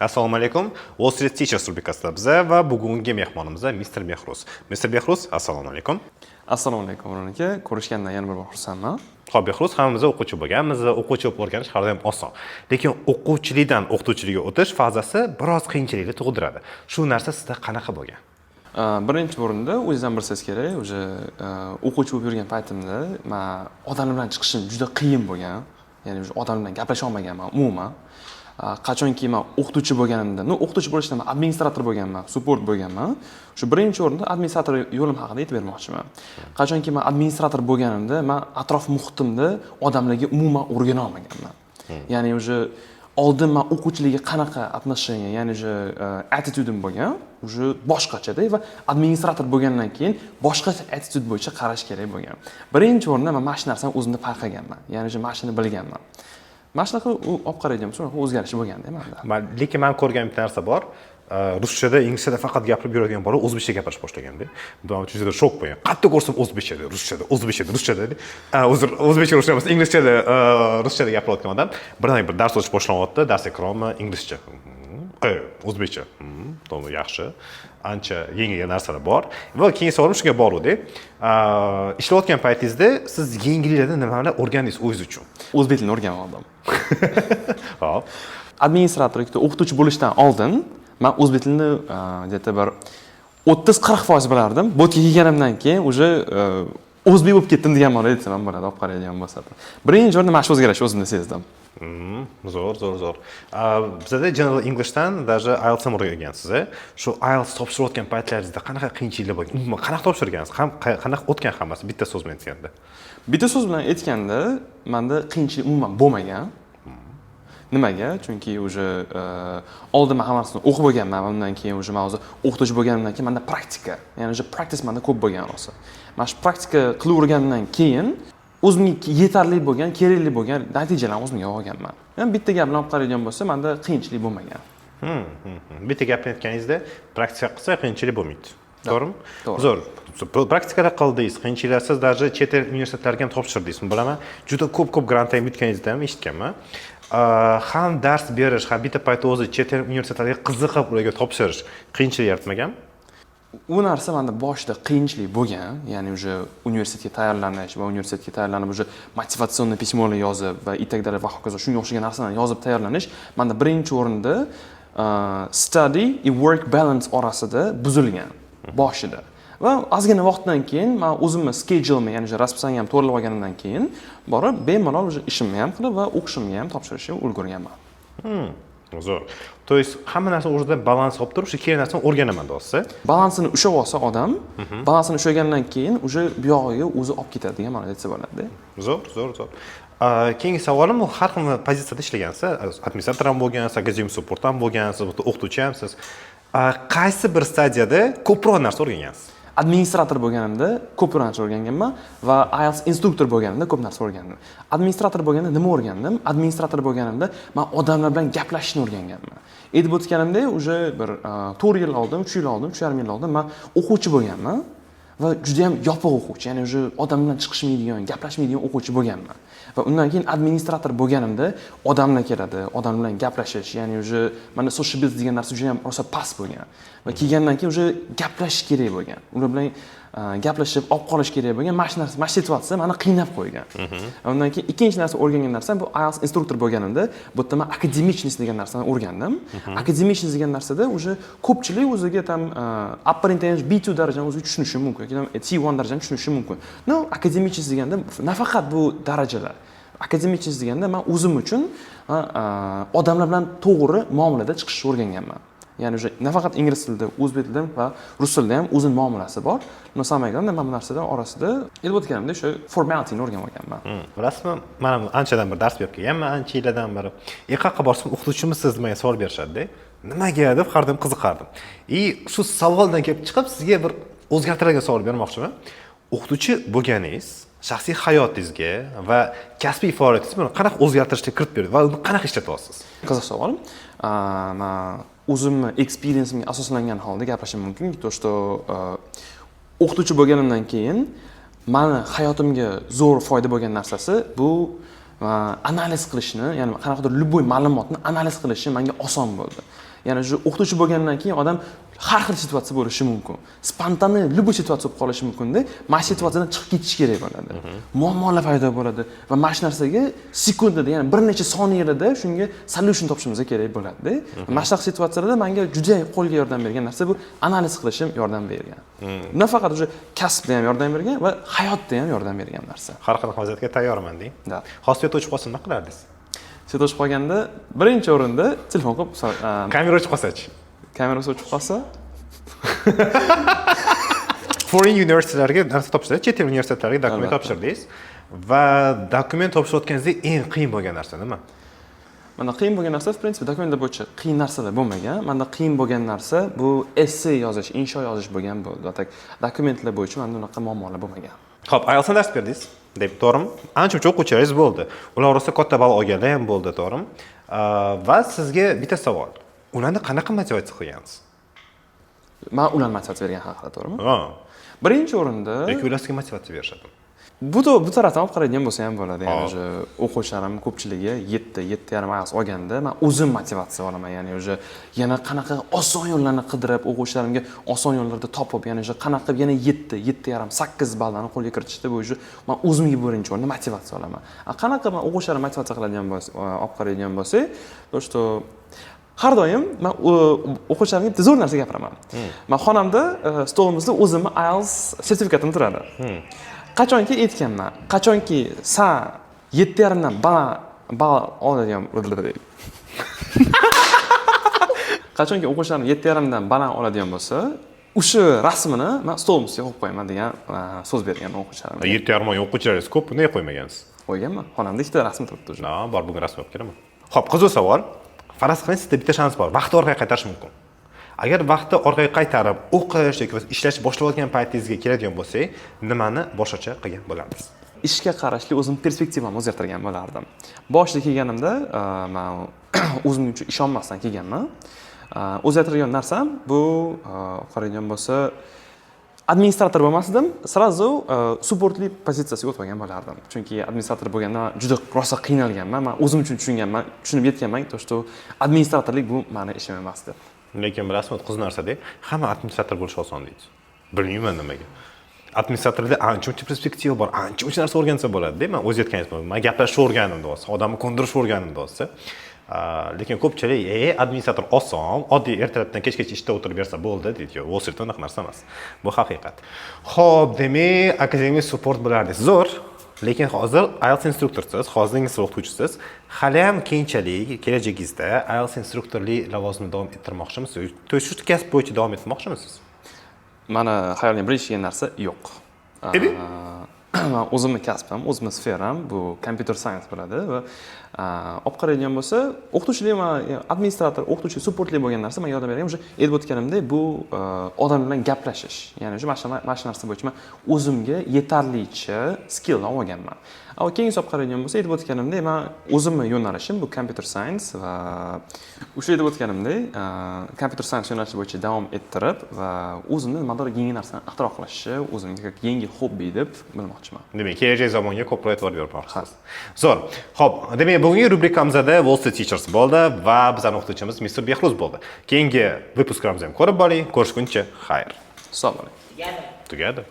Assalomu alaykum. Wall Street Teachers rubrikasida biza va bugungi mehmonimiz Mr. Behruz. Mr. Behruz, assalomu alaykum. Assalomu alaykum O'run aka. Ko'rishgandan yana bir bor xursandman. Xo'p, Behruz, hammamiz o'quvchi bo'lganmiz. O'quvchi bo'lib o'rganish har doim oson. Lekin o'quvchilikdan o'qituvchilikka o'tish fazasi biroz qiyinchilikni tug'diradi. Shu narsa sizda qanaqa bo'lgan? Birinchi o'rinda o'zingizdan bilsangiz kerak, o'sha o'quvchi bo'lib yurgan paytimda men odamlar bilan chiqishim juda qiyin bo'lgan. Ya'ni o'sha odamlar bilan gaplasha olmaganman umuman. Qachonki men o'qituvchi bo'lganimda, o'qituvchi bo'lishdan administrator bo'lganman, support bo'lganman. Shu birinchi o'rinda administrator yo'lim haqida aytib bermoqchiman. Qachonki men administrator bo'lganimda, men atrof muhitimda odamlarga umuman o'rgana olmaganman. Ya'ni o'sha oldin men o'quvchilikka qanaqa отношение, ya'ni o'sha attitude'im bo'lgan, o'sha boshqachada va administrator bo'lgandan keyin boshqa attitude bo'yicha qarash kerak bo'lgan. Birinchi o'rinda men mana shu narsani o'zimda payqaganman. Ya'ni o'sha mashina bilganman. Mana shunaqa olib qaraydigan bo'lsam, o'zgarish bo'lganda menda. Lekin men ko'rgan bitta narsa bor. Ruschada, inglizchada faqat gapirib yuradigan bola o'zbekcha gapirish boshlaganda. Bu uchun juda shok bo'lgan. Qattiq ko'rsam o'zbekchada, ruschada. O'zbekcha emas, inglizchada, ruschada gapirayotgan odam birdan bir dars o'tish boshlanyapti, dars ekroni inglizcha. O'zbekcha. To'g'ri, yaxshi. Ancha yengil narsalar bor. Va keyingi savolim shunga boruvdi. Ishlayotgan paytingizda siz yengilliklardan nimalar o'rgandingiz o'zingiz uchun? O'zbek tilini o'rgangandim. Hop. Administrator yoki o'qituvchi bo'lishdan oldin men o'zbek tilini где-то bir 30-40% bilardim. Bo'tga kelganimdan keyin уже o'zbek bo'lib ketdim degan ma'noda aytsam ham bo'ladi, olib qaraydigan bo'lsa. Birinchi o'rinda mana shu o'zgarish o'zimda sezdim. Zo'r. Bizda General Englishdan даже IELTS ham o'rgangansiz. Shu IELTS topshirayotgan paytlaringizda qanaqa qiyinchiliklar bo'lgan? Umuman qanaqa topshirgansiz? Qanaqa o'tgan hammasi bitta so'z bilan aytganda? Bitta so'z bilan aytganda, menda qiyinchilik umuman bo'lmagan. Nimaga? Chunki o'sha oldin men hammasini o'qib bo'lganman, undan keyin o'sha men o'zi o'qituvchi bo'lganimdan keyin menda praktika, ya'ni o'sha practice menda ko'p bo'lgan rosa. Mana shu praktika qilib o'rgangandan keyin o'zimga yetarli bo'lgan, kerakli bo'lgan natijalarni o'zimga olganman. Men bitta gap bilan olib qaraydigan bo'lsa, menda qiyinchilik bo'lmagan. Bitta gapni aytganingizda praktika qilsa qiyinchilik bo'lmaydi. To'g'rimi? To'g'ri. Zo'r. Praktikalar qildingiz, qiyinchiliklarsiz даже chet el universitetlariga ham topshirdingiz. Bilaman, juda ko'p grantlarga yutganingizdan ham eshitganman. Ham dars berish, ham bitta paytda o'zi chet el universitetlariga qiziqib ularga topshirish qiyinchilik yaratmagan? U narsa menda boshida qiyinchilik bo'lgan, ya'ni o'sha universitetga tayyorlanish va universitetga tayyorlanib o'sha motivatsion pismolar yozib va itakdalar va hokazo shunga o'xshagan narsalarni yozib tayyorlanish menda birinchi o'rinda study and work balance orasida buzilgan boshida. Va ozgina vaqtdan keyin men o'zimni schedule, ya'ni o'sha raspисание ham to'g'rilab olganimdan keyin borib bemalol o'sha ishimni ham qilib va o'qishimni ham topshirishga ulgurganman. Zo'r. То есть hamma narsa o'zida balans olib turib, shu kerak narsani o'rganaman deyapsiz. Balansini ushlab olsa odam, balansini ushlagandan keyin o'sha bu yog'iga o'zi olib ketadi degan ma'noda aytsa bo'ladi. Zo'r. Keyingi savolim, har xil pozitsiyada ishlagansiz, administrator ham bo'lgansiz, akademik support ham bo'lgansiz, o'qituvchi hamsiz. Qaysi bir stadiyada ko'proq narsa o'rgangansiz? Administrator bo'lganimda ko'p narsa o'rganganman va IELTS instruktor bo'lganimda ko'p narsa o'rgandim. Administrator bo'lganda nima o'rgandim? Administrator bo'lganimda men odamlar bilan gaplashishni o'rganganman. Aytib o'tganimdek, o'sha bir 4 yil oldin, 3 yil oldin, 3,5 yil oldin men o'quvchi bo'lganman va juda ham yopiq o'quvchi, ya'ni o'sha odam bilan chiqishmaydigan, gaplashmaydigan o'quvchi bo'lganman. Va undan keyin administrator bo'lganimda odamlar keladi, odam bilan gaplashish, ya'ni o'sha mana social skills degan narsa juda ham rosa past bo'lgan. Va kelgandan keyin o'sha gaplashish kerak bo'lgan. Ular bilan gaplashib, olib qolish kerak bo'lgan. Mana shu situatsiya meni qiynab qo'ygan. Undan keyin ikkinchi narsa o'rgangan narsam bu IELTS instruktor bo'lganimda, bu yerda men akademичность degan narsani o'rgandim. Akademичность degan narsada o'sha ko'pchilik o'ziga tam upper intelligence B2 darajani o'zi tushunishi mumkin, yoki C1 darajani tushunishi mumkin. No, akademичность deganda nafaqat bu darajalar. Akademичность deganda men o'zim uchun odamlar bilan to'g'ri muomalada chiqishni o'rganganman. Ya'ni o'sha nafaqat ingliz tilida, o'zbek tilida va rus tilida ham o'zining muomalasi bor. No, samaganda men bu narsalar orasida aytib o'tganimdek o'sha formalityni o'rganib olganman. Rasman, men anchadan bir dars berib kelganman, ancha yillardan beri. Qayerga borsam o'qituvchimisiz degan savol berishadi-da. Nimaga deb har doim qiziqardim. Shu savoldan kelib chiqib sizga bir o'zgartiradigan savol bermoqchiman. O'qituvchi bo'lganingiz shaxsiy hayotingizga va kasbiy faoliyatingizga qanaqa o'zgartirishlar kiritib berdi va uni qanaqa ishlatyapsiz? Qiziq savol. Men o'zimni experienceimga asoslangan holda gapirishim mumkin. То, что o'qituvchi bo'lganimdan keyin meni hayotimga zo'r foyda bo'lgan narsasi bu analiz qilishni, ya'ni qanaqadir любой ma'lumotni analiz qilishni menga oson bo'ldi. Ya'ni shu o'qituvchi bo'lgandan keyin odam har xil situatsiya bo'lishi mumkin. Spontaniy любой situatsiya bo'lib qolishi mumkin-da, mana shu situatsiyadan chiqib ketish kerak bo'ladi. Muammolar paydo bo'ladi va mana shu narsaga sekundada, ya'ni bir necha soniyada shunga solution topishimiz kerak bo'ladi-da. Mana shu situatsiyalarda menga juda qo'lga yordam bergan narsa bu analiz qilishim yordam bergan. Nafaqat o'sha kasbda ham yordam bergan va hayotda ham yordam bergan narsa. Har qanaqa vaziyatga tayyorman deng. Da. Hozir svet o'chib qolsa nima qilardingiz? Svet o'chib qolganda birinchi o'rinda telefon qilib Kamera o'chib qolsa-chi? kamerasi o'chib qolsa, Foreign universitetlarga narsa topshirdi, chet el universitetlariga dokument topshirdingiz va dokument topshirayotganingizda eng qiyin bo'lgan narsa nima? Menda qiyin bo'lgan narsa, в принципе, dokumentlar bo'yicha qiyin narsalar bo'lmagan. Menda qiyin bo'lgan narsa bu essay yozish, insho yozish bo'lgan bo'ldi. Dokumentlar bo'yicha menda unaqa muammolar bo'lmagan. Xo'p, IELTSdan dars berdingiz, deb to'g'rimi? Ancha-muncha o'quvchilaringiz bo'ldi. Ular orasida katta ball olganlar ham bo'ldi, to'g'rimi? Va sizga bitta savol. Ularni qanaqa motivatsiya qilgansiz? Men ularni motivatsiya bergan haqida, to'g'rimi? Ha. Birinchi o'rinda Yoki ular sizga motivatsiya berishadi. bu tarafdan olib qaraydigan bo'lsa ham bo'ladi. Ya'ni o'sha o'quvchilarim ko'pchiligi 7.5 IELTS olganda men o'zim motivatsiya olaman. Ya'ni o'sha yana qanaqa oson yo'llarni qidirib, o'quvchilarimga oson yo'llarda topib, ya'ni o'sha qanaqa yana 7.5, 8 ballani qo'lga kiritishda bu o'sha men o'zimga birinchi o'rinda motivatsiya olaman. Qanaqa men o'quvchilarimni motivatsiya qiladigan bo'lsa, olib qaraydigan bo'lsak, что har doim men o'quvchilarimga bitta zo'r narsa gapiraman. Men xonamda stolimizda o'zimni IELTS sertifikatim turadi. Qachonki aytganman, qachonki san 7.5 dan ball oladigan qachonki o'quvchilarim 7.5 dan baland oladigan bo'lsa, o'sha rasmini men stolim ustiga qo'yib qo'yaman degan so'z bergan o'quvchilarimga. 7.5 o'quvchilaringiz ko'p, bunday qo'ymagansiz. Qo'yganman. Xonamda ikkita rasm turibdi o'sha. Ha, bor bugun rasm olib kelaman. Xo'p, qiziq savol. Faraz qiling, sizda bitta shans bor. Vaqtni orqaga qaytarish mumkin. Agar vaqtni orqaga qaytarib, o'qish yoki ishlash boshlayotgan paytingizga keladigan bo'lsak, nimani boshqacha qilgan bo'larsiz? Ishga qarashli o'zim perspektivamni o'zgartirgan bo'lardim. Boshida kelganimda men o'zim uchun ishonmasdan kelganman. O'zgartirgan narsam bu qaraydigan bo'lsa administrator bo'lmasdim, sразу supportli pozitsiyasiga o'tib olgan bo'lardim. Chunki administrator bo'lganda juda rosa qiynalganman. Men o'zim uchun tushunganman, tushunib yetganman, что administratorlik bu meni ishim emas deb. Lekin bilasizmi, qiz narsa-da, hamma administrator bo'lish oson deydi. Bilmayman nimaga. Administratorda ancha-muncha perspektiva bor, ancha-muncha narsa o'rgansa bo'ladi-da. Men o'z aytganingiz bilan, men gaplashishni o'rgandim bo'lsa, odamni ko'ndirishni o'rgandim bo'lsa, lekin ko'pchilik, administrator oson, oddiy ertalabdan kechgacha ishda o'tirib bersa bo'ldi deydi. Yo'q, Wall Streetda unaqa narsa emas. Bu haqiqat. Xo'p, demak, akademik support bo'lardingiz. Zo'r. Lekin hozir IELTS instruktorsiz, hozir ingliz tili o'qituvchisiz. Hali ham keyinchalik kelajagingizda IELTS instruktorlik lavozimini davom ettirmoqchimisiz? Shu kasb bo'yicha davom etmoqchimisiz? Mani hayolimga birinchi kelgan narsa yo'q. O'zimning kasbim, o'zimning sferam bu computer science bo'ladi va olib qaraydigan bo'lsa, o'qituvchilik va administrator, o'qituvchi, supportli bo'lgan narsa men yordam bergan o'sha aytib o'tganimdek bu odam bilan gaplashish. Ya'ni o'sha mana shu narsa bo'yicha men o'zimga yetarlicha skill olganman. Keyingi olib qaraydigan bo'lsa, aytib o'tganimdek men o'zimning yo'nalishim bu computer science va o'sha aytib o'tganimdek computer science yo'nalishi bo'yicha davom ettirib va o'zimni nimadir yangi narsani ixtiro qilishni o'zimga yangi hobbi deb bilmoqchiman. Demak, kelajak zamonga ko'proq e'tibor bermoqchisiz. Zo'r. Xo'p, demak, bugungi rubrikamizda Wall Street Teachers bo'ldi va bizning o'qituvchimiz Mr. Behruz bo'ldi. Keyingi vyusplarimizni ham ko'rib boring. Ko'rishguncha xayr. Sog' bo'ling. Tugadi.